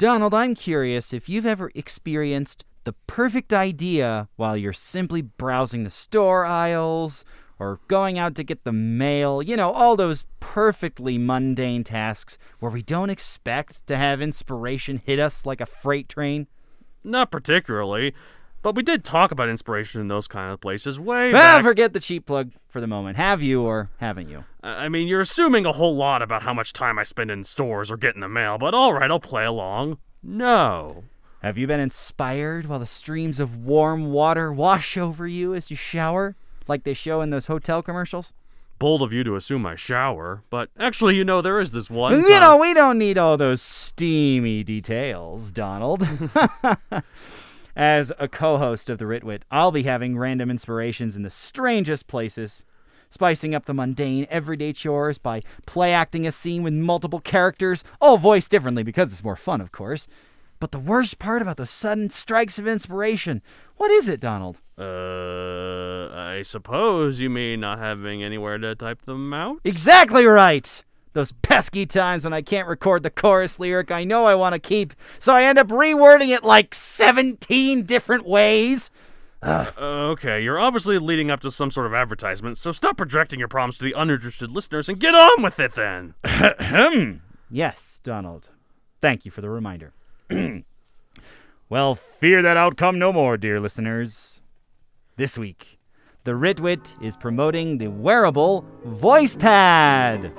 Donald, I'm curious if you've ever experienced the perfect idea while you're simply browsing the store aisles or going out to get the mail. You know, all those perfectly mundane tasks where we don't expect to have inspiration hit us like a freight train. Not particularly, but we did talk about inspiration in those kind of places way back. Forget the cheap plug for the moment. Have you or haven't you? I mean, you're assuming a whole lot about how much time I spend in stores or getting the mail, but alright, I'll play along. No. Have you been inspired while the streams of warm water wash over you as you shower, like they show in those hotel commercials? Bold of you to assume I shower, but actually, there is this one You know, we don't need all those steamy details, Donald. As a co-host of The Ritwit, I'll be having random inspirations in the strangest places, spicing up the mundane, everyday chores by play-acting a scene with multiple characters, all voiced differently because it's more fun, of course. But the worst part about those sudden strikes of inspiration, what is it, Donald? I suppose you mean not having anywhere to type them out? Exactly right! Those pesky times when I can't record the chorus lyric I know I want to keep, so I end up rewording it like 17 different ways. Okay, you're obviously leading up to some sort of advertisement, so stop projecting your problems to the uninterested listeners and get on with it then! Yes, Donald. Thank you for the reminder. Well, fear that outcome no more, dear listeners. This week, The Ritwit is promoting the wearable Voice Pad.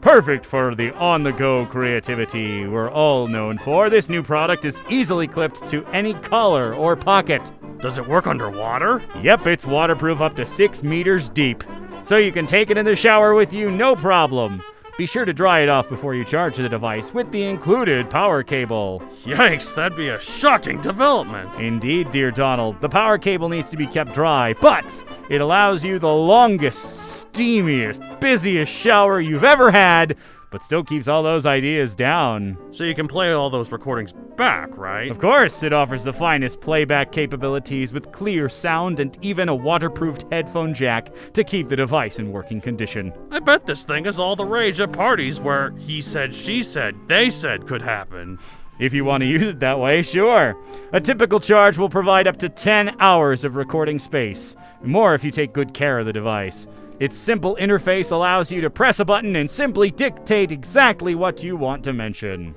Perfect for the on-the-go creativity we're all known for, this new product is easily clipped to any collar or pocket. Does it work underwater? Yep, it's waterproof up to 6 meters deep, so you can take it in the shower with you no problem. Be sure to dry it off before you charge the device with the included power cable. Yikes, that'd be a shocking development. Indeed, dear Donald. The power cable needs to be kept dry, but it allows you the longest, steamiest, busiest shower you've ever had, but still keeps all those ideas down. So you can play all those recordings back, right? Of course, it offers the finest playback capabilities with clear sound and even a waterproofed headphone jack to keep the device in working condition. I bet this thing is all the rage at parties where he said, she said, they said could happen. If you want to use it that way, sure. A typical charge will provide up to 10 hours of recording space. More if you take good care of the device. Its simple interface allows you to press a button and simply dictate exactly what you want to mention.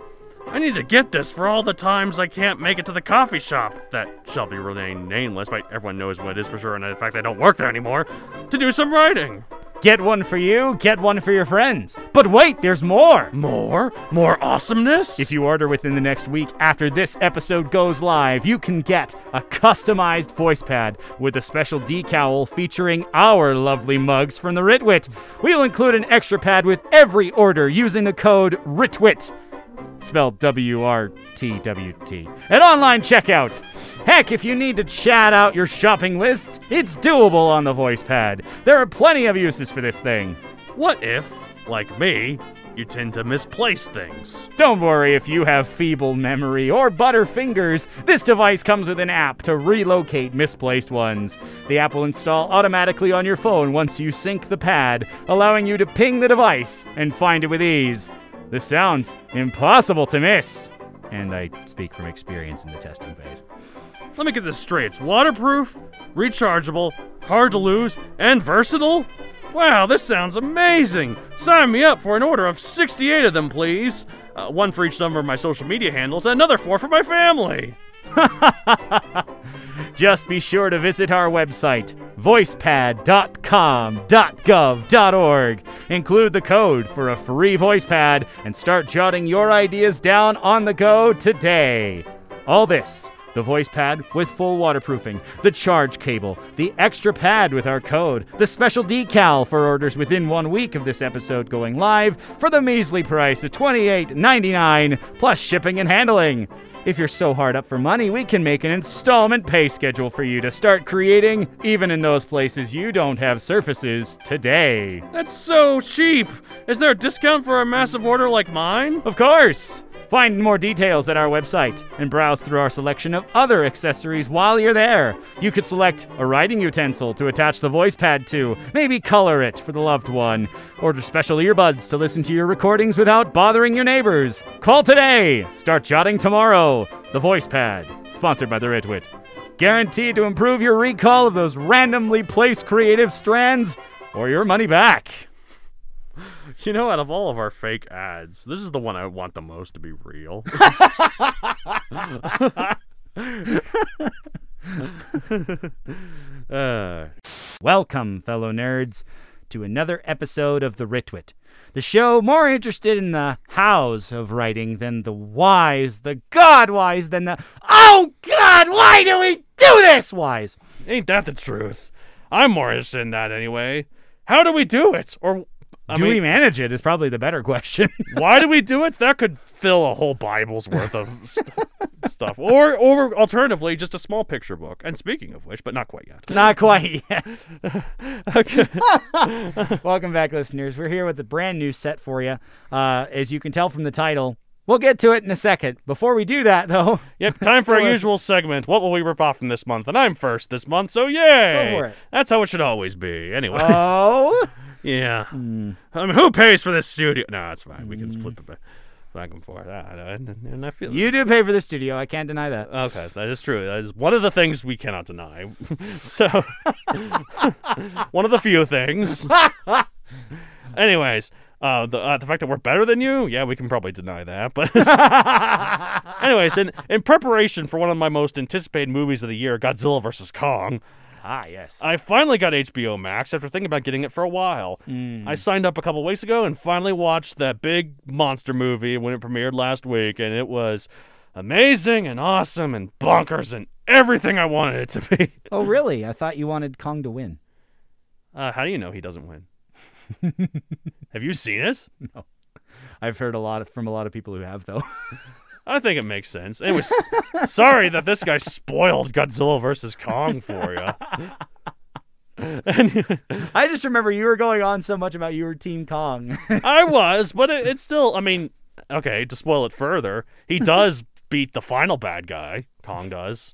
I need to get this for all the times I can't make it to the coffee shop, that shall be remain nameless, but everyone knows what it is for sure, and in fact I don't work there anymore, to do some writing. Get one for you, get one for your friends. But wait, there's more! More? More awesomeness? If you order within the next week after this episode goes live, you can get a customized voice pad with a special decal featuring our lovely mugs from the Ritwit. We'll include an extra pad with every order using the code RITWIT, spelled W-R-T-W-T, at online checkout. Heck, if you need to chat out your shopping list, it's doable on the voice pad. There are plenty of uses for this thing. What if, like me, you tend to misplace things? Don't worry if you have feeble memory or butter fingers. This device comes with an app to relocate misplaced ones. The app will install automatically on your phone once you sync the pad, allowing you to ping the device and find it with ease. This sounds impossible to miss. And I speak from experience in the testing phase. Let me get this straight. It's waterproof, rechargeable, hard to lose, and versatile? Wow, this sounds amazing! Sign me up for an order of 68 of them, please. One for each number of my social media handles, and another 4 for my family. Just be sure to visit our website, voicepad.com.gov.org. Include the code for a free voice pad and start jotting your ideas down on the go today. All this, the voice pad with full waterproofing, the charge cable, the extra pad with our code, the special decal for orders within 1 week of this episode going live for the measly price of $28.99 plus shipping and handling. If you're so hard up for money, we can make an installment pay schedule for you to start creating, even in those places you don't have surfaces today. That's so cheap! Is there a discount for a massive order like mine? Of course! Find more details at our website and browse through our selection of other accessories while you're there. You could select a writing utensil to attach the voice pad to, maybe color it for the loved one, order special earbuds to listen to your recordings without bothering your neighbors. Call today! Start jotting tomorrow. The Voice Pad, sponsored by the Ritwit. Guaranteed to improve your recall of those randomly placed creative strands or your money back. You know, out of all of our fake ads, this is the one I want the most to be real. Welcome, fellow nerds, to another episode of The Ritwit, the show more interested in the hows of writing than the whys, the God whys than the oh God, why do we do this whys. Ain't that the truth? I'm more interested in that anyway. How do we do it? Or do we manage it is probably the better question. Why do we do it? That could fill a whole Bible's worth of stuff. Or alternatively, just a small picture book. And speaking of which, but not quite yet. Not quite yet. Okay. Welcome back, listeners. We're here with a brand new set for you. As you can tell from the title, we'll get to it in a second. Before we do that, though... Yep, time for our usual segment. What will we rip off from this month? And I'm first this month, so yay! Go for it. That's how it should always be. Anyway. Oh? Yeah. I mean, who pays for this studio? No, it's fine. We can flip it back and forth. And I feel you do pay for the studio. I can't deny that. Okay, that is true. That is one of the things we cannot deny. So, one of the few things. Anyways, the fact that we're better than you, yeah, we can probably deny that. But anyways, in preparation for one of my most anticipated movies of the year, Godzilla vs. Kong. Ah, yes. I finally got HBO Max after thinking about getting it for a while. I signed up a couple weeks ago and finally watched that big monster movie when it premiered last week, and it was amazing and awesome and bonkers and everything I wanted it to be. Oh, really? I thought you wanted Kong to win. How do you know he doesn't win? Have you seen it? No. I've heard from a lot of people who have, though. I think it makes sense. It was sorry that this guy spoiled Godzilla vs. Kong for you. I just remember you were going on so much about you were Team Kong. I was, but it's still, I mean, okay, to spoil it further, he does beat the final bad guy. Kong does.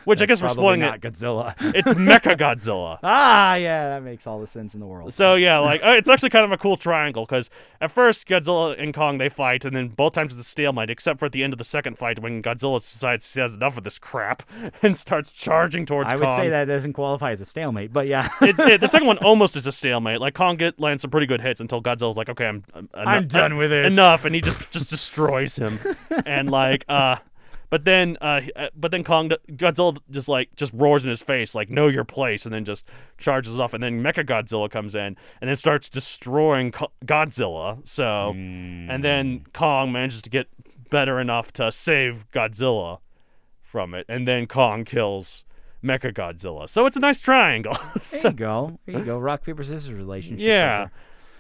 Which I guess we're spoiling not it. Godzilla. It's Mecha Godzilla. Ah, yeah, that makes all the sense in the world. So yeah, like it's actually kind of a cool triangle because at first Godzilla and Kong they fight, and then both times it's a stalemate, except for at the end of the second fight when Godzilla decides he has enough of this crap and starts charging towards Kong. I would say that doesn't qualify as a stalemate, but yeah. The second one almost is a stalemate. Like Kong lands some pretty good hits until Godzilla's like, okay, I'm done with this. Enough, and he just destroys him, and like But then Godzilla just roars in his face like, know your place, and then just charges off, and then Mechagodzilla comes in and then starts destroying Godzilla. So, and then Kong manages to get better enough to save Godzilla from it, and then Kong kills Mechagodzilla. So it's a nice triangle. There you go. Rock, paper, scissors relationship. Yeah. Right.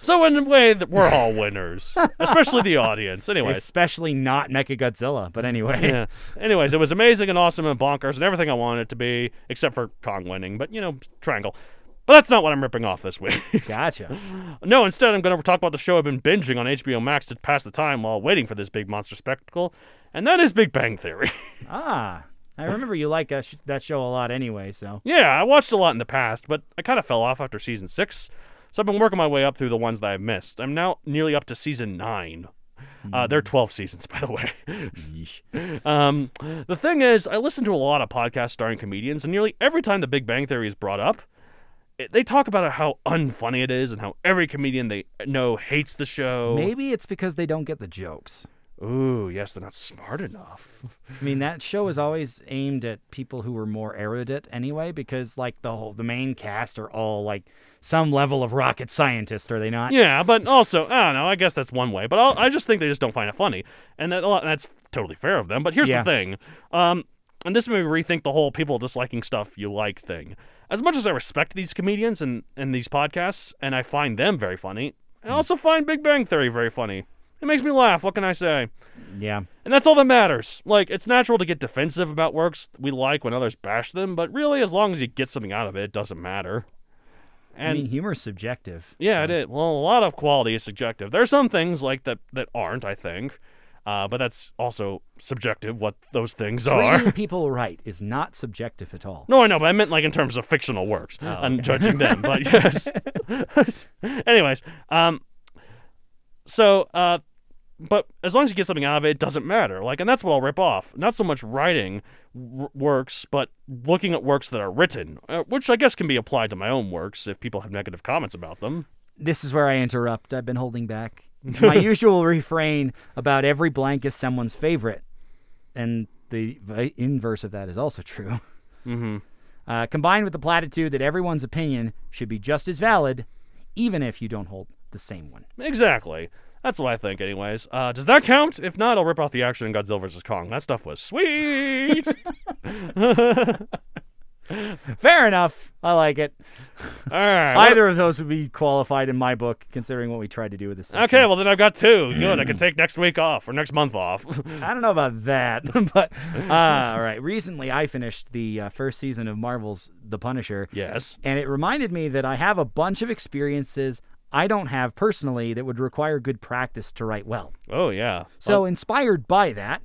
So in a way that we're all winners, especially the audience. Anyways, especially not Mechagodzilla, but anyway. Yeah. Anyways, it was amazing and awesome and bonkers and everything I wanted it to be, except for Kong winning. But triangle. But that's not what I'm ripping off this week. Gotcha. No, instead I'm going to talk about the show I've been binging on HBO Max to pass the time while waiting for this big monster spectacle, and that is Big Bang Theory. Ah. I remember you like that show a lot anyway, so. Yeah, I watched a lot in the past, but I kind of fell off after season 6. So I've been working my way up through the ones that I've missed. I'm now nearly up to season 9. There are 12 seasons, by the way. The thing is, I listen to a lot of podcasts starring comedians, and nearly every time the Big Bang Theory is brought up, they talk about how unfunny it is and how every comedian they know hates the show. Maybe it's because they don't get the jokes. Ooh, yes, they're not smart enough. I mean, that show is always aimed at people who are more erudite anyway, because like the main cast are all like some level of rocket scientist, are they not? Yeah, but also, I don't know, I guess that's one way. But I just think they just don't find it funny. And that's totally fair of them. But here's the thing. And this made me rethink the whole people disliking stuff you like thing. As much as I respect these comedians and these podcasts, and I find them very funny, I also find Big Bang Theory very funny. It makes me laugh, what can I say? Yeah. And that's all that matters. Like, it's natural to get defensive about works we like when others bash them, but really, as long as you get something out of it, it doesn't matter. I mean, humor's subjective. Yeah, so. it is. Well, a lot of quality is subjective. There are some things like that aren't, I think. But that's also subjective, what those things are. Treating people right is not subjective at all. No, I know, but I meant like in terms of fictional works. I'm judging them, but yes. Anyways, but as long as you get something out of it, it doesn't matter. Like, and that's what I'll rip off. Not so much writing works, but looking at works that are written, which I guess can be applied to my own works if people have negative comments about them. This is where I interrupt. I've been holding back. My usual refrain about every blank is someone's favorite. And the inverse of that is also true. Mm-hmm. Combined with the platitude that everyone's opinion should be just as valid, even if you don't hold the same one. Exactly. That's what I think, anyways. Does that count? If not, I'll rip off the action in Godzilla vs. Kong. That stuff was sweet! Fair enough. I like it. All right. Either of those would be qualified in my book, considering what we tried to do with this section. Okay, well, then I've got two. Good. I can take next week off, or next month off. I don't know about that, but all right. Recently, I finished the first season of Marvel's The Punisher. Yes. And it reminded me that I have a bunch of experiences I don't have personally that would require good practice to write well. Oh, yeah. So inspired by that,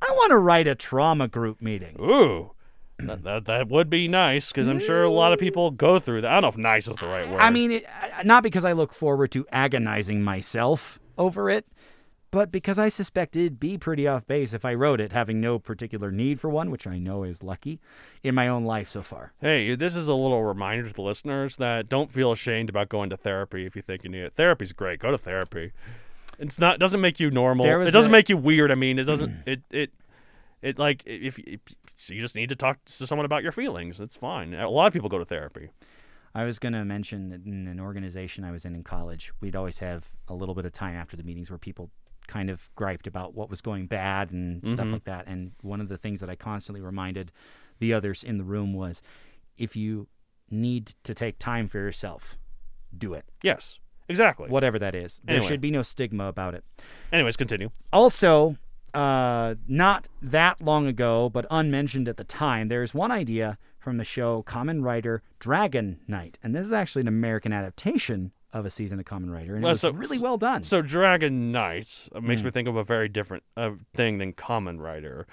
I want to write a trauma group meeting. Ooh. That would be nice, because I'm sure a lot of people go through that. I don't know if nice is the right word. I mean, not because I look forward to agonizing myself over it, but because I suspect it'd be pretty off base if I wrote it, having no particular need for one, which I know is lucky, in my own life so far. Hey, this is a little reminder to the listeners that don't feel ashamed about going to therapy if you think you need it. Therapy's great. Go to therapy. It doesn't make you normal. It doesn't make you weird. I mean, it doesn't. It like if so you just need to talk to someone about your feelings. It's fine. A lot of people go to therapy. I was going to mention that in an organization I was in college, we'd always have a little bit of time after the meetings where people kind of griped about what was going bad and stuff like that. And one of the things that I constantly reminded the others in the room was, if you need to take time for yourself, do it. Yes, exactly. Whatever that is. Anyway. There should be no stigma about it. Anyways, continue. Also, not that long ago, but unmentioned at the time, there's one idea from the show Kamen Rider Dragon Knight. And this is actually an American adaptation of a season of Kamen Rider, and it was really well done. So Dragon Knight makes me think of a very different thing than Kamen Rider.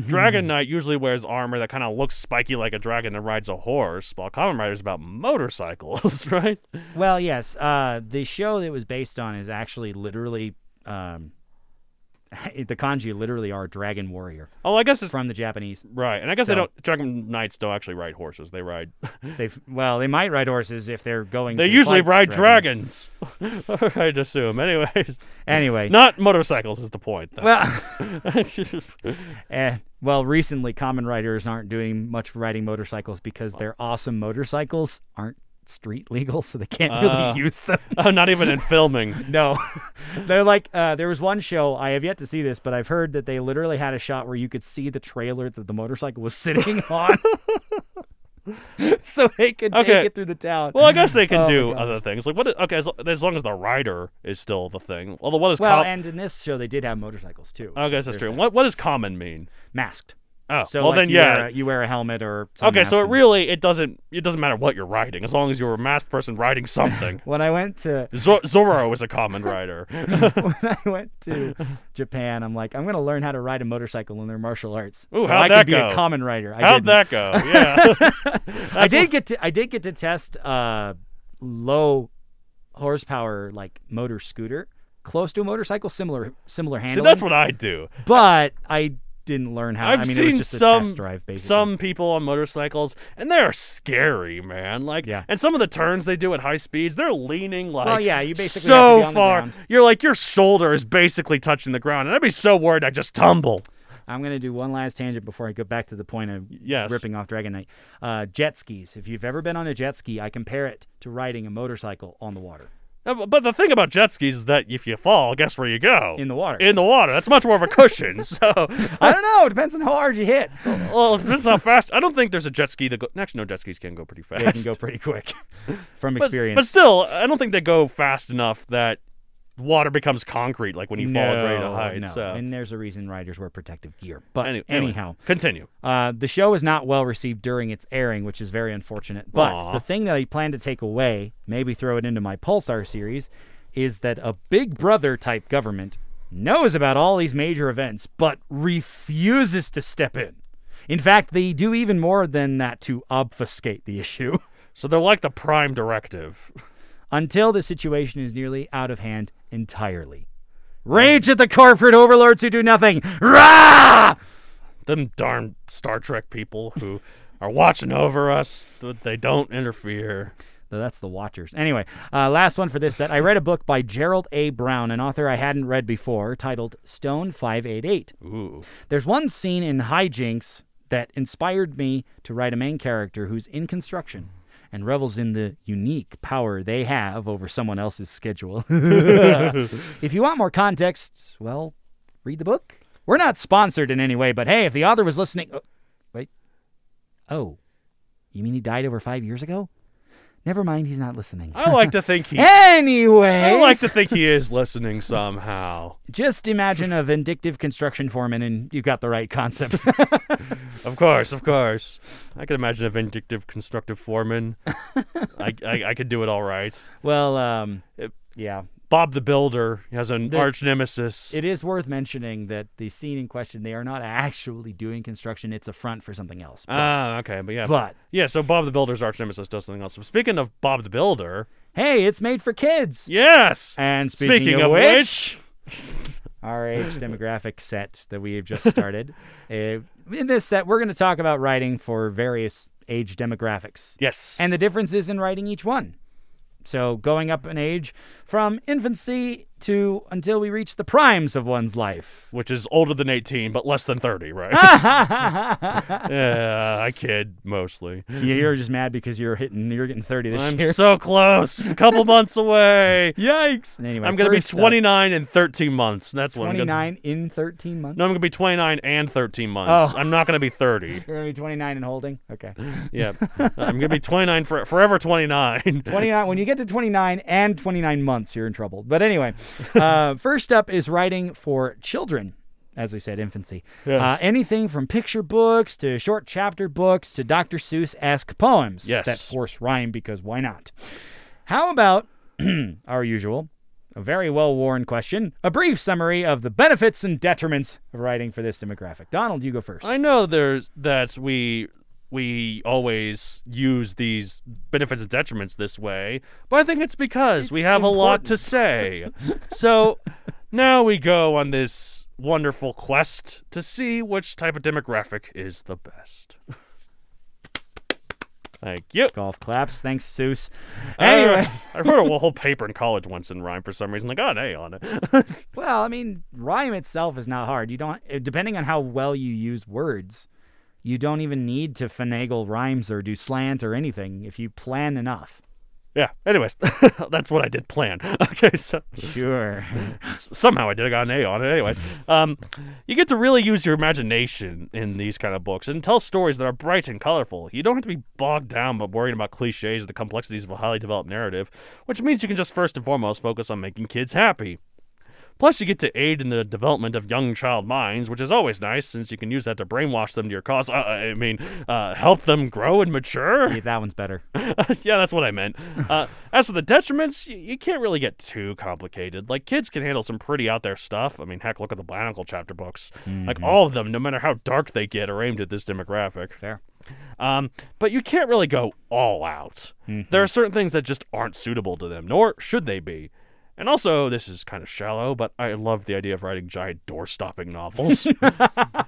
Dragon Knight usually wears armor that kind of looks spiky like a dragon and rides a horse, while Kamen Rider is about motorcycles, right? Well, yes. The show that it was based on is actually literally... the kanji literally are dragon warrior. Oh, I guess it's from the Japanese, right? And I guess Dragon Knights don't actually ride horses; they ride. they might ride horses if they're going. They usually ride dragons. I'd assume. Anyway, not motorcycles is the point. Though. Well, recently Kamen Riders aren't doing much riding motorcycles because their awesome motorcycles aren't street legal, so they can't really use them. Not even in filming. No. They're like, there was one show, I have yet to see this, but I've heard that they literally had a shot where you could see the trailer that the motorcycle was sitting on. So they could take it through the town. Well, I guess they can do other things. Like as long as the rider is still the thing. Although what is and in this show they did have motorcycles too. I guess that's true. What does common mean? Masked. Oh, so well then you wear a helmet or some okay, so it doesn't matter what you're riding as long as you're a masked person riding something. When I went to Zorro is a common rider. When I went to Japan, I'm like, I'm going to learn how to ride a motorcycle in their martial arts. Ooh, so how'd I that could be go? a common rider. How'd that go? Yeah. I did get to test low horsepower like motor scooter, close to a motorcycle, similar handling. See, that's what I do. But I didn't learn how. I've it was seen just a test drive, basically. Some people on motorcycles, and they're scary, man. And some of the turns they do at high speeds, they're leaning like you basically so have to be on far. the ground. You're like your shoulder is basically touching the ground, and I'd be so worried I'd just tumble. I'm going to do one last tangent before I go back to the point of ripping off Dragon Knight. Jet skis. If you've ever been on a jet ski, I compare it to riding a motorcycle on the water. But the thing about jet skis is that if you fall, guess where you go? In the water. In the water. That's much more of a cushion. So I don't know. It depends on how hard you hit. Well, it depends how fast. I don't think there's a jet ski that actually, no, jet skis can go pretty fast. They can go pretty quick from experience. But still, I don't think they go fast enough that water becomes concrete, like when you fall at great heights. No, and there's a reason riders wear protective gear. But anyhow. Continue. The show was not well received during its airing, which is very unfortunate. But the thing that I plan to take away, maybe throw it into my Pulsar series, is that a big brother type government knows about all these major events, but refuses to step in. In fact, they do even more than that to obfuscate the issue. So they're like the Prime Directive. Until the situation is nearly out of hand entirely. Rage at the corporate overlords who do nothing. Rah! Them darn Star Trek people who are watching over us, but they don't interfere. That's the Watchers. Anyway, last one for this set. I read a book by Gerald A. Brown, an author I hadn't read before, titled Stone 588. Ooh. There's one scene in Hijinks that inspired me to write a main character who's in construction and revels in the unique power they have over someone else's schedule. If you want more context, well, read the book. We're not sponsored in any way, but hey, if the author was listening... Oh, you mean he died over 5 years ago? Never mind, he's not listening. I like to think he... Anyway, I like to think he is listening somehow. Just imagine a vindictive construction foreman and you've got the right concept. Of course. I can imagine a vindictive constructive foreman. I could do it all right. Well, yeah. Bob the Builder has an arch nemesis. It is worth mentioning that the scene in question, they are not actually doing construction. It's a front for something else. Okay. But yeah, so Bob the Builder's arch nemesis does something else. So speaking of Bob the Builder... Hey, it's made for kids. Yes! And speaking of which... Our age demographic set that we have just started. In this set, we're going to talk about writing for various age demographics. Yes. And the differences in writing each one. So going up in age from infancy to until we reach the primes of one's life. Which is older than 18, but less than 30, right? Yeah, I kid, mostly. Yeah, you're just mad because you're getting 30 this year. I'm so close. A couple months away. Yikes. Anyway, I'm going to be 29 in 13 months. That's what 29 in 13 months? No, I'm going to be 29 and 13 months. Oh. I'm not going to be 30. You're going to be 29 and holding? Okay. Yeah. I'm going to be 29 forever 29. 29. When you get to 29 and 29 months, you're in trouble. But anyway, first up is writing for children. As I said, infancy. Yes. Anything from picture books to short chapter books to Dr. Seuss-esque poems that force rhyme, because why not? How about, our usual, a very well-worn question, a brief summary of the benefits and detriments of writing for this demographic. Donald, you go first. I know that we always use these benefits and detriments this way, but I think it's because we have a lot to say. So now we go on this wonderful quest to see which type of demographic is the best. Thank you. Golf claps. Thanks, Seuss. Anyway. I wrote a whole paper in college once in rhyme for some reason. I got an A on it. Well, I mean, rhyme itself is not hard. You don't, depending on how well you use words, you don't even need to finagle rhymes or do slant or anything if you plan enough. Yeah, anyways, that's what I did plan. Okay, so... Sure. Somehow I got an A on it. Anyways, you get to really use your imagination in these kind of books and tell stories that are bright and colorful. You don't have to be bogged down by worrying about cliches or the complexities of a highly developed narrative, which means you can just first and foremost focus on making kids happy. Plus, you get to aid in the development of young child minds, which is always nice, since you can use that to brainwash them to your cause. Help them grow and mature. Yeah, that one's better. Yeah, that's what I meant. As for the detriments, you can't really get too complicated. Like, kids can handle some pretty out there stuff. I mean, heck, look at the Bionicle chapter books. Mm-hmm. Like, all of them, no matter how dark they get, are aimed at this demographic. Fair. But you can't really go all out. Mm-hmm. There are certain things that just aren't suitable to them, nor should they be. And also, this is kind of shallow, but I love the idea of writing giant door-stopping novels.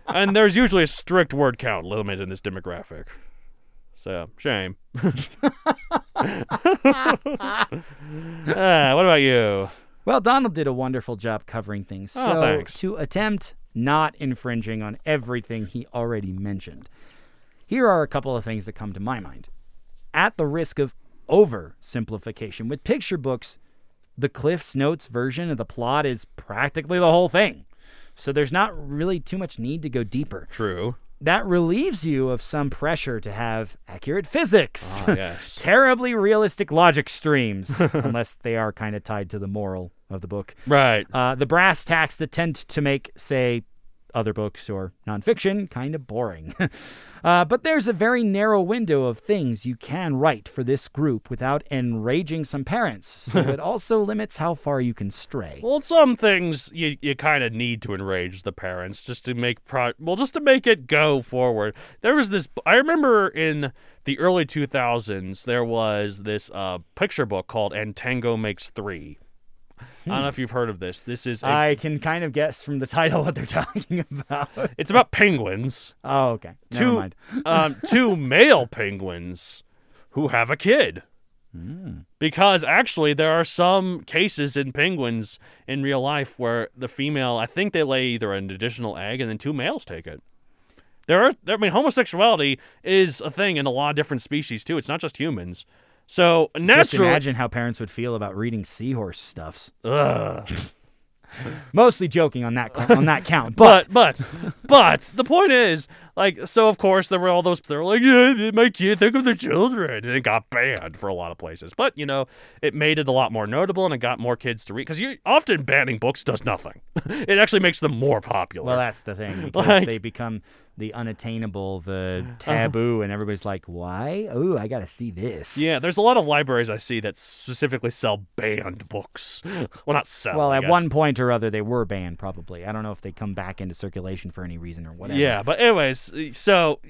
And there's usually a strict word count limit in this demographic. So, shame. What about you? Well, Donald did a wonderful job covering things. So, thanks. To attempt not infringing on everything he already mentioned, here are a couple of things that come to my mind. At the risk of oversimplification, with picture books, the Cliff's Notes version of the plot is practically the whole thing. So there's not really too much need to go deeper. True. that relieves you of some pressure to have accurate physics. Yes. Terribly realistic logic streams, unless they are kind of tied to the moral of the book. Right. The brass tacks that tend to make, say, other books or nonfiction kind of boring. But there's a very narrow window of things you can write for this group without enraging some parents, so it also limits how far you can stray. Well, some things you kind of need to enrage the parents just to make just to make it go forward. There was this. I remember in the early 2000s there was this picture book called "And Tango Makes Three." I don't know if you've heard of this. This is I can kind of guess from the title what they're talking about. It's about penguins. Oh, okay. Never mind. Two male penguins who have a kid. Because actually there are some cases in penguins in real life where the female, I think they lay either an additional egg and then two males take it. Homosexuality is a thing in a lot of different species too. It's not just humans. So naturally, just imagine how parents would feel about reading seahorse stuffs. Ugh. Mostly joking on that count, but the point is, like, so of course there were all those. They were like, yeah, my kid, think of the children, and it got banned for a lot of places. But it made it a lot more notable, and it got more kids to read. Because often banning books does nothing. It actually makes them more popular. Well, that's the thing, because they become the unattainable, the taboo, and everybody's like, why? Oh, I gotta see this. Yeah, there's a lot of libraries I see that specifically sell banned books. Well, not sell. Well, I at guess. one point or other, they were banned, probably. I don't know if they come back into circulation for any reason or whatever. Yeah, but anyways, so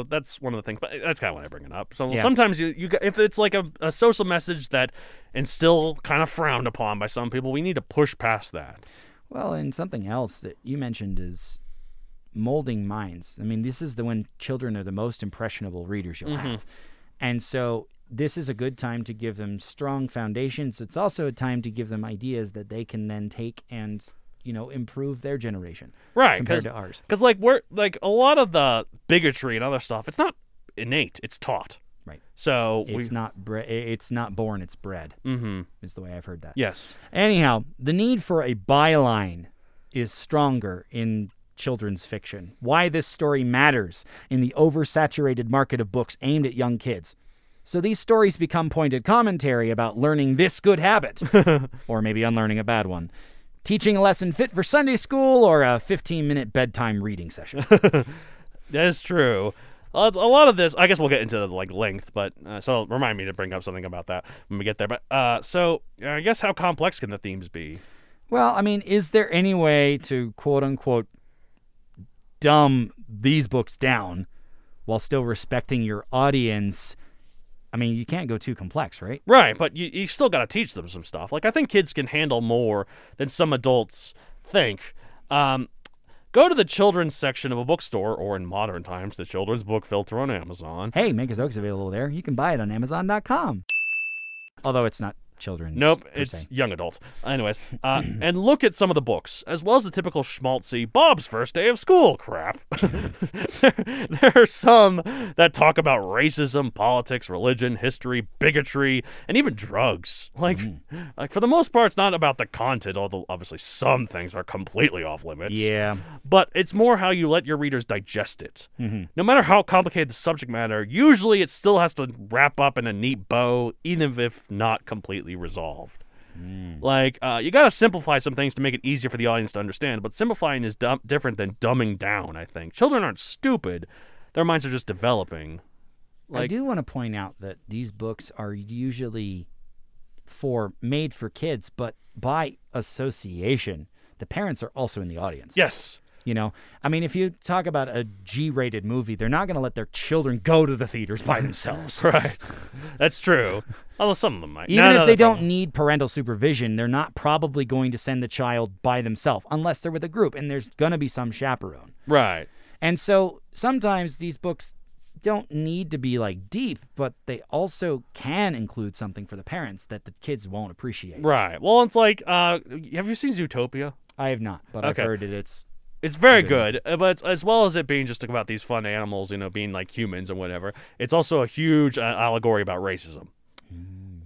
that's one of the things. But that's kind of why I bring it up. So sometimes you if it's like a social message that and still kind of frowned upon by some people, we need to push past that. Well, and something else that you mentioned is molding minds. I mean, this is when children are the most impressionable readers you'll have. And so this is a good time to give them strong foundations. It's also a time to give them ideas that they can then take and, improve their generation. Right. Compared to ours. Because, we're, a lot of the bigotry and other stuff, it's not innate, it's taught. Right. So it's not born, it's bred. Is the way I've heard that. Yes. Anyhow, the need for a byline is stronger in children's fiction. Why this story matters in the oversaturated market of books aimed at young kids. So these stories become pointed commentary about learning this good habit, or maybe unlearning a bad one, teaching a lesson fit for Sunday school, or a 15-minute bedtime reading session. That is true. A lot of this, I guess we'll get into length, but so remind me to bring up something about that when we get there. But so I guess how complex can the themes be? Well, I mean, is there any way to quote unquote dumb these books down while still respecting your audience? I mean, you can't go too complex, right? Right, but you still got to teach them some stuff. I think kids can handle more than some adults think. Go to the children's section of a bookstore, or in modern times, the children's book filter on Amazon. Hey, Maker's Oak's available there. You can buy it on Amazon.com. Although it's not children's. Nope, it's young adult. Anyways, and look at some of the books, as well as the typical schmaltzy Bob's first day of school crap. there are some that talk about racism, politics, religion, history, bigotry, and even drugs. Like for the most part, it's not about the content, although obviously some things are completely off limits. Yeah. But it's more how you let your readers digest it. No matter how complicated the subject matter, usually it still has to wrap up in a neat bow, even if not completely resolved. You gotta simplify some things to make it easier for the audience to understand, but simplifying is different than dumbing down, I think. Children aren't stupid. Their minds are just developing. I do want to point out that these books are usually made for kids, but by association, the parents are also in the audience. Yes. I mean, if you talk about a G-rated movie, they're not going to let their children go to the theaters by themselves. Right. That's true. Although some of them might. Even if they don't need parental supervision, they're not probably going to send the child by themselves unless they're with a group, and there's going to be some chaperone. Right. And so sometimes these books don't need to be deep, but they also can include something for the parents that the kids won't appreciate. Right. Well, it's have you seen Zootopia? I have not, but I've heard It's very good, but as well as it being just about these fun animals, being like humans and whatever, it's also a huge allegory about racism.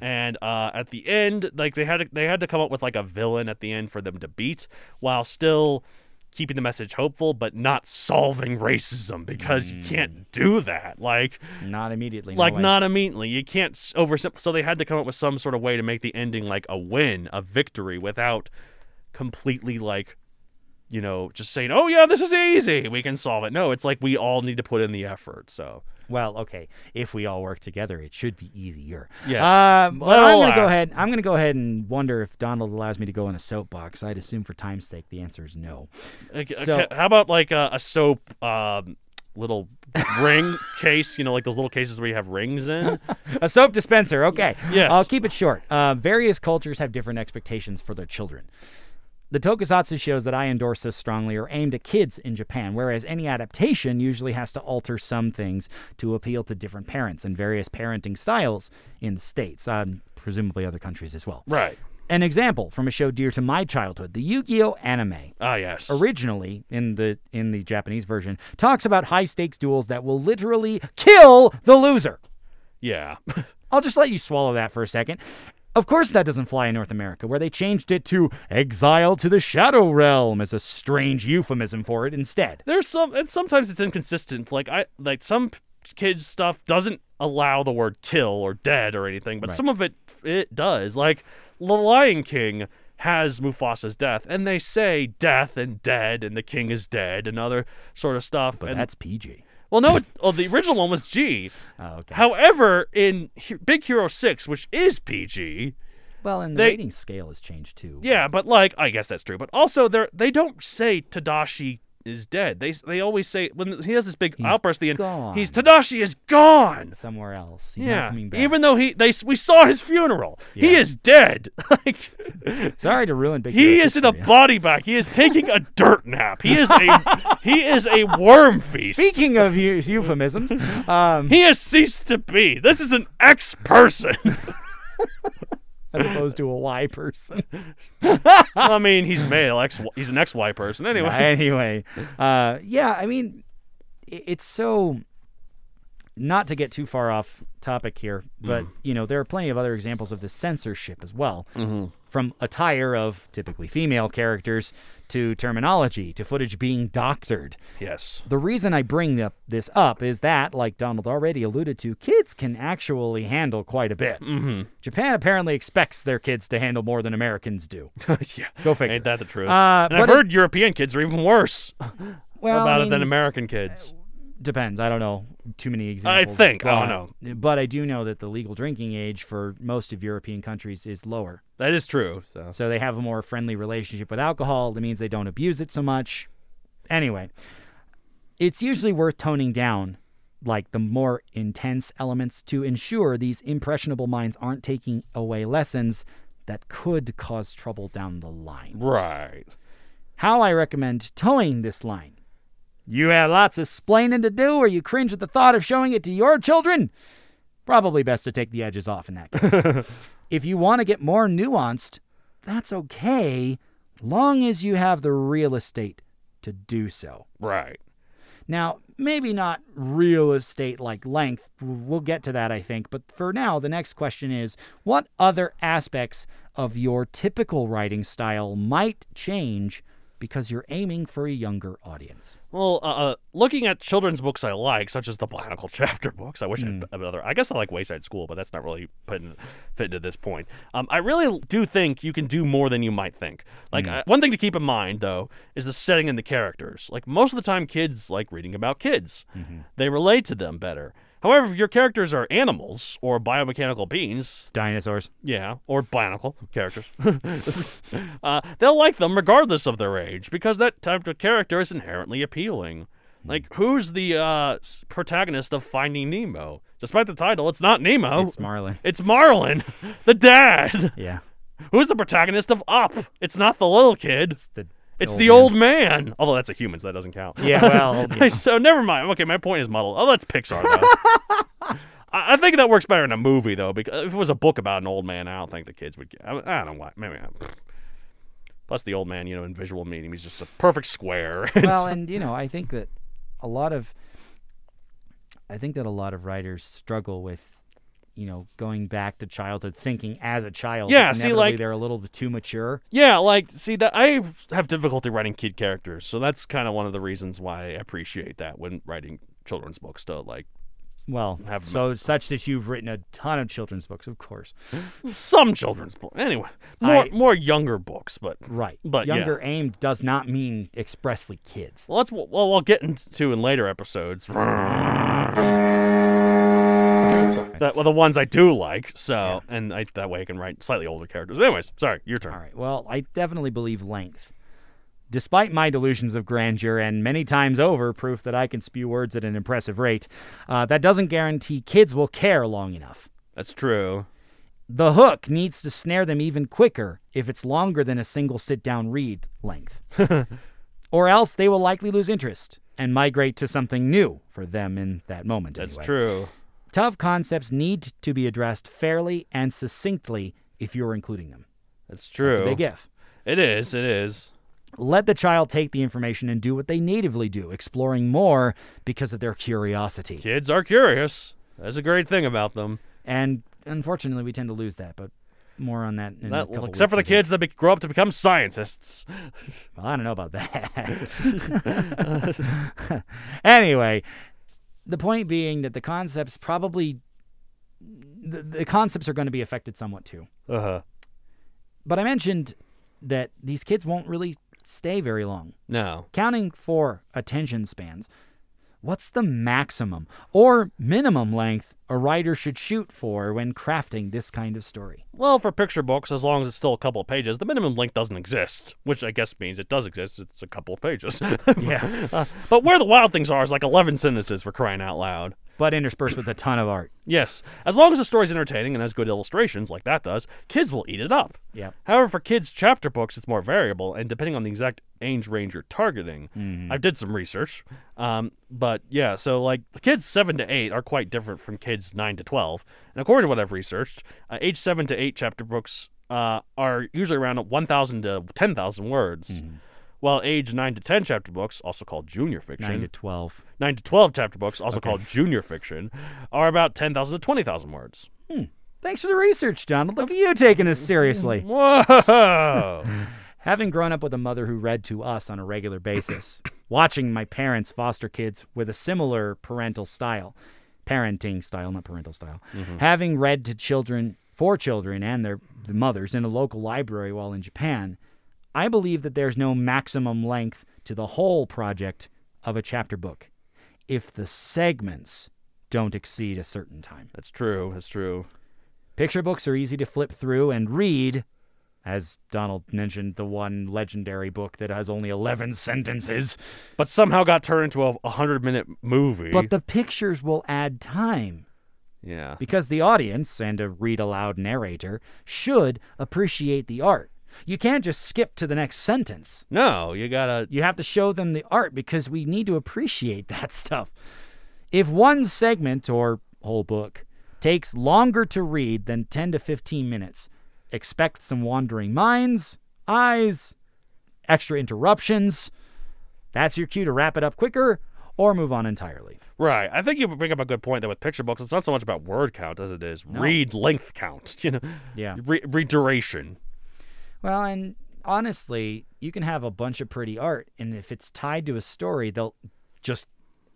And at the end, they had to come up with a villain at the end for them to beat, while still keeping the message hopeful, but not solving racism, because you can't do that. Like, not immediately. Like, no way. not immediately. You can't so they had to come up with some sort of way to make the ending like a win, a victory, without completely, like, you know, just saying, oh yeah, this is easy, we can solve it. No, it's like we all need to put in the effort. So, well, okay, if we all work together, it should be easier. yes. But I'm gonna go ahead and wonder if Donald allows me to go in a soapbox. I'd assume for time's sake the answer is no. So, how about like a soap little ring case, you know, like those little cases where you have rings in? A soap dispenser, okay. Yes. I'll keep it short. Various cultures have different expectations for their children. The tokusatsu shows that I endorse so strongly are aimed at kids in Japan, whereas any adaptation usually has to alter some things to appeal to different parents and various parenting styles in the States, presumably other countries as well. Right. An example from a show dear to my childhood, the Yu-Gi-Oh! Anime. Ah, yes. Originally, in the Japanese version, talks about high-stakes duels that will literally kill the loser. Yeah. I'll just let you swallow that for a second. Of course that doesn't fly in North America, where they changed it to exile to the Shadow Realm as a strange euphemism for it instead. And sometimes it's inconsistent. Like some kids stuff doesn't allow the word kill or dead or anything, but some of it does. Like The Lion King has Mufasa's death, and they say death and dead and the king is dead and other sort of stuff. But that's PG. Well, no, the original one was G. Oh, okay. However, in Big Hero 6, which is PG... Well, and the rating scale has changed, too. Yeah, but, like, I guess that's true. But also, they don't say Tadashi is dead. They always say, when he has this big outburst at the end, Tadashi is gone! Somewhere else. He's not coming back. Even though we saw his funeral. Yeah. He is dead. Like, sorry to ruin Big Hero 6. He is in a body bag. He is taking a dirt nap. He is a worm feast. Speaking of euphemisms, he has ceased to be. This is an X-person. As opposed to a Y person. I mean, he's male. He's an XY person. Anyway. Yeah, I mean, it's so... Not to get too far off topic here, but, you know, there are plenty of other examples of this censorship as well. Mm-hmm. From attire of typically female characters to terminology to footage being doctored. Yes. The reason I bring this up is that, like Donald already alluded to, kids can actually handle quite a bit. Mm-hmm. Japan apparently expects their kids to handle more than Americans do. Yeah. Go figure. Ain't that the truth? And I've heard European kids are even worse about it than American kids. Depends. I don't know too many examples. I think. I don't know. But I do know that the legal drinking age for most of European countries is lower. That is true. So they have a more friendly relationship with alcohol. That means they don't abuse it so much. Anyway, it's usually worth toning down, like, the more intense elements to ensure these impressionable minds aren't taking away lessons that could cause trouble down the line. Right. How I recommend towing this line. You have lots of splaining to do, or you cringe at the thought of showing it to your children? Probably best to take the edges off in that case. If you want to get more nuanced, that's okay, long as you have the real estate to do so. Right. Now, maybe not real estate like length. We'll get to that, I think. But for now, the next question is, what other aspects of your typical writing style might change because you're aiming for a younger audience? Well, looking at children's books I like, such as the Bionicle Chapter books, I wish I had another. I guess I like Wayside School, but that's not really fit into this point. I really do think you can do more than you might think. Like, one thing to keep in mind, though, is the setting and the characters. Like, most of the time, kids like reading about kids. Mm-hmm. They relate to them better. However, if your characters are animals or biomechanical beings... Dinosaurs. Yeah, or Bionicle characters. They'll like them regardless of their age, because that type of character is inherently appealing. Like, who's the protagonist of Finding Nemo? Despite the title, it's not Nemo. It's Marlin. It's Marlin, the dad. Yeah. Who's the protagonist of Up? It's not the little kid. It's the old man. Although that's a human, so that doesn't count. Yeah, well... Yeah. So never mind. Okay, my point is muddled. Oh, that's Pixar, though. I think that works better in a movie, though, because if it was a book about an old man, I don't think the kids would get... I don't know why. Maybe not. Plus, the old man, you know, in visual meaning, he's just a perfect square. Well, and, you know, I think that a lot of writers struggle with, going back to childhood, thinking as a child. Yeah, see, inevitably like they're a little bit too mature. Yeah, like, see, that I have difficulty writing kid characters, so that's kind of one of the reasons why I appreciate that when writing children's books, to, like, Well, have such that you've written a ton of children's books, of course. some children's books. Anyway, more younger books, but Right. But younger aimed does not mean expressly kids. Well, we'll get into in later episodes. The ones I do like, so and that way I can write slightly older characters. Anyways, sorry, your turn. All right. Well, I definitely believe length. Despite my delusions of grandeur and many times over proof that I can spew words at an impressive rate, that doesn't guarantee kids will care long enough. That's true. The hook needs to snare them even quicker if it's longer than a single sit-down read length. Or else they will likely lose interest and migrate to something new for them in that moment. That's anyway. true. Tough concepts need to be addressed fairly and succinctly if you're including them. That's true. That's a big if. It is. Let the child take the information and do what they natively do, exploring more because of their curiosity. Kids are curious. That's a great thing about them. And unfortunately, we tend to lose that, but more on that in a couple except for the weeks, kids that grow up to become scientists. Well, I don't know about that. Anyway, the point being that the concepts probably... The concepts are going to be affected somewhat too. Uh-huh. But I mentioned that these kids won't really stay very long. No. Counting for attention spans, what's the maximum or minimum length a writer should shoot for when crafting this kind of story? Well, for picture books, as long as it's still a couple of pages, the minimum length doesn't exist, which I guess means it does exist. It's a couple of pages. Yeah. But Where the Wild Things Are is like 11 sentences, for crying out loud. But interspersed with a ton of art. Yes. As long as the story's entertaining and has good illustrations, like that does, kids will eat it up. Yep. However, for kids' chapter books, it's more variable, and depending on the exact age range you're targeting. I did some research. But yeah, so like the kids 7 to 8 are quite different from kids 9 to 12. And according to what I've researched, age 7 to 8 chapter books are usually around 1,000 to 10,000 words. While age 9 to 10 chapter books, also called junior fiction. 9 to 12. 9 to 12 chapter books, also called junior fiction, are about 10,000 to 20,000 words. Thanks for the research, Donald. Look at you taking this seriously. Whoa! Having grown up with a mother who read to us on a regular basis, watching my parents foster kids with a similar parenting style, not parental style, having read to children, for children and their mothers in a local library while in Japan, I believe that there's no maximum length to the whole project of a chapter book if the segments don't exceed a certain time. That's true. Picture books are easy to flip through and read, as Donald mentioned, the one legendary book that has only 11 sentences. But somehow got turned into a 100-minute movie. But the pictures will add time. Yeah. Because the audience, and a read-aloud narrator, should appreciate the art. You can't just skip to the next sentence. No, you have to show them the art because we need to appreciate that stuff. If one segment or whole book takes longer to read than 10 to 15 minutes, expect some wandering minds, eyes, extra interruptions. That's your cue to wrap it up quicker or move on entirely. Right. I think you bring up a good point that with picture books, it's not so much about word count as it is read length count. Yeah. Read duration. Well, and honestly, you can have a bunch of pretty art, and if it's tied to a story, they'll just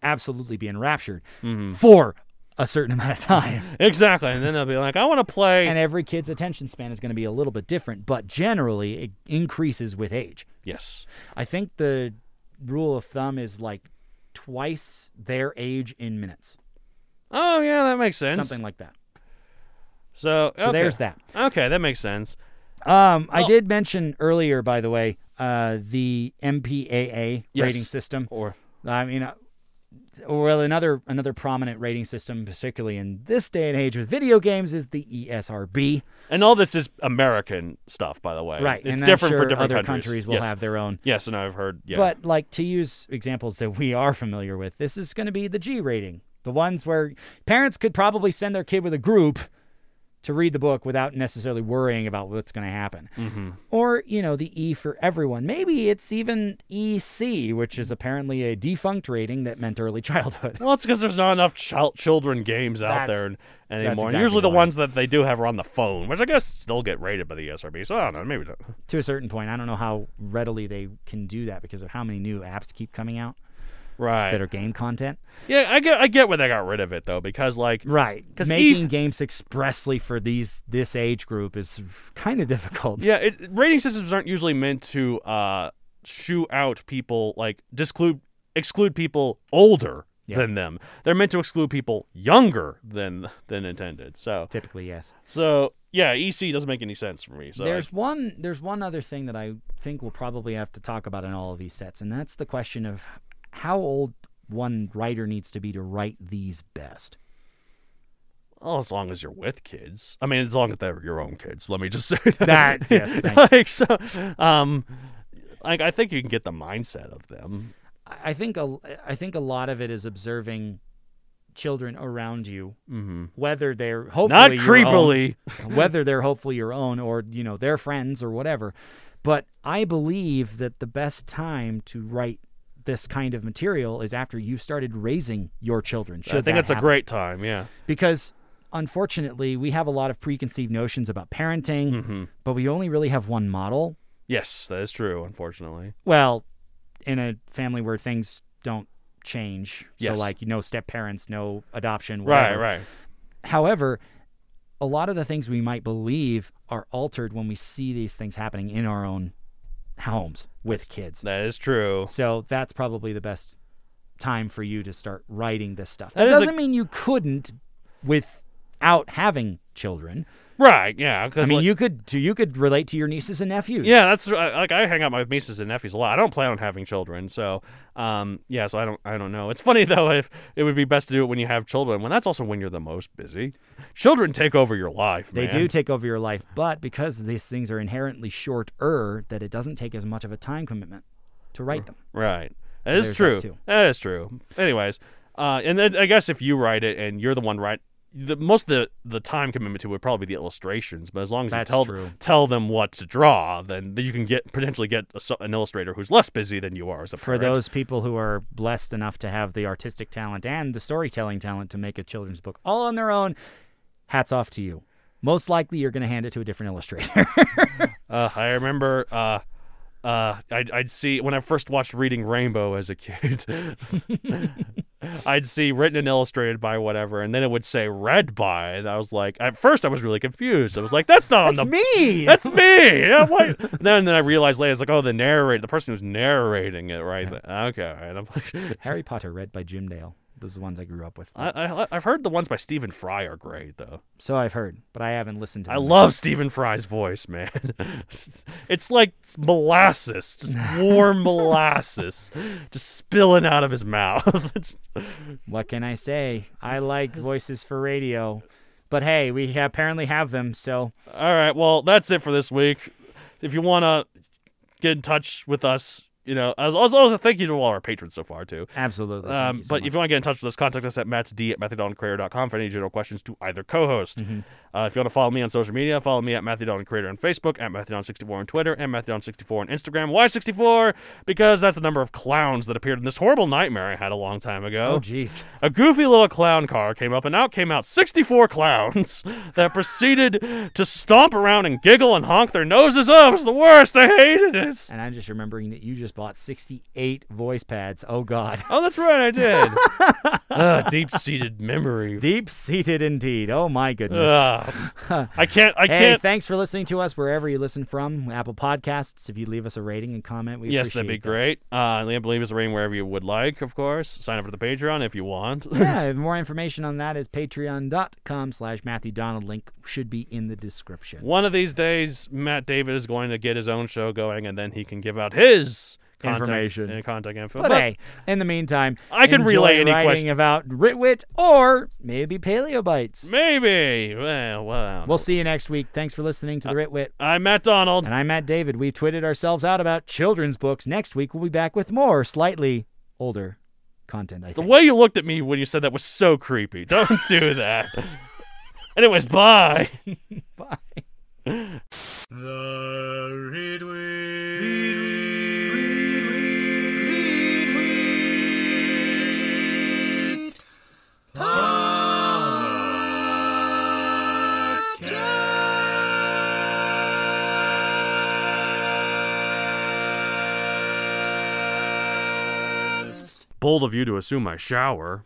absolutely be enraptured for a certain amount of time. Exactly, and then they'll be like, I want to play. And every kid's attention span is going to be a little bit different, but generally it increases with age. Yes. I think the rule of thumb is like twice their age in minutes. Oh, yeah, that makes sense. Something like that. So there's that. Okay, that makes sense. I did mention earlier, by the way, the MPAA rating system. Another prominent rating system, particularly in this day and age with video games, is the ESRB. And all this is American stuff, by the way. Right. It's and different I'm sure for different other countries. will have their own. Yes, and I've heard. Yeah. But like to use examples that we are familiar with, this is going to be the G rating. The ones where parents could probably send their kid with a group to read the book without necessarily worrying about what's going to happen. Mm-hmm. Or, the E for everyone. Maybe it's even EC, which is apparently a defunct rating that meant early childhood. Well, it's because there's not enough children games out there anymore. Exactly Usually the why. ones that they do have are on the phone, which I guess still get rated by the ESRB. So I don't know, maybe not. To a certain point. I don't know how readily they can do that because of how many new apps keep coming out. Right. That are game content. Yeah, I get why they got rid of it though, because right, because making games expressly for this age group is kind of difficult. Yeah, rating systems aren't usually meant to shoo out people, like exclude people older than them. They're meant to exclude people younger than intended. So typically, yes. So yeah, EC doesn't make any sense for me. So there's one other thing that I think we'll probably have to talk about in all of these sets, and that's the question of how old one writer needs to be to write these best. Well, as long as you're with kids. I mean, as long as they're your own kids. Let me just say that. Yes, thanks. I think you can get the mindset of them. I think a lot of it is observing children around you, whether they're hopefully not creepily, whether they're hopefully your own or their friends or whatever. But I believe that the best time to write this kind of material is after you've started raising your children. I think that's a great time, yeah. Because unfortunately, we have a lot of preconceived notions about parenting, but we only really have one model. Yes, that is true, unfortunately. Well, in a family where things don't change, yes. So like no step parents, no adoption, whatever. Right. However, a lot of the things we might believe are altered when we see these things happening in our own homes with kids. That is true. So that's probably the best time for you to start writing this stuff. That doesn't mean you couldn't without having children. Right, yeah. I mean, you could relate to your nieces and nephews. Yeah, that's like I hang out with my nieces and nephews a lot. I don't plan on having children, so yeah. So I don't know. It's funny though if it would be best to do it when you have children. When that's also when you're the most busy. Children take over your life. They do take over your life, but because these things are inherently shorter, that it doesn't take as much of a time commitment to write them. Right. That is true. That is true. Anyways, and then I guess if you write it and you're the one most of the time commitment to it would probably be the illustrations, but as long as you tell them what to draw, then you can potentially get an illustrator who's less busy than you are as a parent. For those people who are blessed enough to have the artistic talent and the storytelling talent to make a children's book all on their own, hats off to you. Most likely you're going to hand it to a different illustrator. I remember I'd see, when I first watched Reading Rainbow as a kid, I'd see written and illustrated by whatever, and then it would say read by, and I was like, at first I was really confused. I was like, that's not on the... me! That's me! Yeah, what? then I realized later, it's like, oh, the person who's narrating it, right? Yeah. Okay, and I'm like... Harry Potter read by Jim Dale. Those are the ones I grew up with. I've heard the ones by Stephen Fry are great, though. So I've heard, but I haven't listened to them. I love Stephen Fry's voice, man. It's like molasses, just warm molasses, just spilling out of his mouth. What can I say? I like voices for radio. But hey, we apparently have them, so... All right, well, that's it for this week. If you want to get in touch with us... also thank you to all our patrons so far, too. Absolutely. But if you want to get in touch with us, contact us at mattd@matthewdonalcreator.com for any general questions to either co-host. Mm-hmm. If you want to follow me on social media, follow me at Matthew Don Creator on Facebook, at MatthewDon64 on Twitter, and MatthewDon64 on Instagram. Why 64? Because that's the number of clowns that appeared in this horrible nightmare I had a long time ago. Oh, jeez. A goofy little clown car came up, and out came 64 clowns that proceeded to stomp around and giggle and honk their noses. Oh, it was the worst. I hated it. And I'm just remembering that you just bought 68 voice pads. Oh, God. Oh, that's right, I did. Deep-seated memory. Deep-seated indeed. Oh, my goodness. I can't. Hey, thanks for listening to us wherever you listen from. Apple Podcasts. If you leave us a rating and comment, we appreciate that'd be great. Leave us a rating wherever you would like, of course. Sign up for the Patreon if you want. Yeah, more information on that is patreon.com/Matthew Donald. Link should be in the description. One of these days, Matt David is going to get his own show going, and then he can give out his information and contact info. But hey, in the meantime, I can relay any question about Ritwit or maybe Paleobites. Maybe. Well. We'll see you next week. Thanks for listening to the Ritwit. I'm Matt Donald. And I'm Matt David. We twitted ourselves out about children's books. Next week, we'll be back with more slightly older content, I think. The way you looked at me when you said that was so creepy. Don't do that. Anyways, bye. Bye. The Read Bold of you to assume I shower.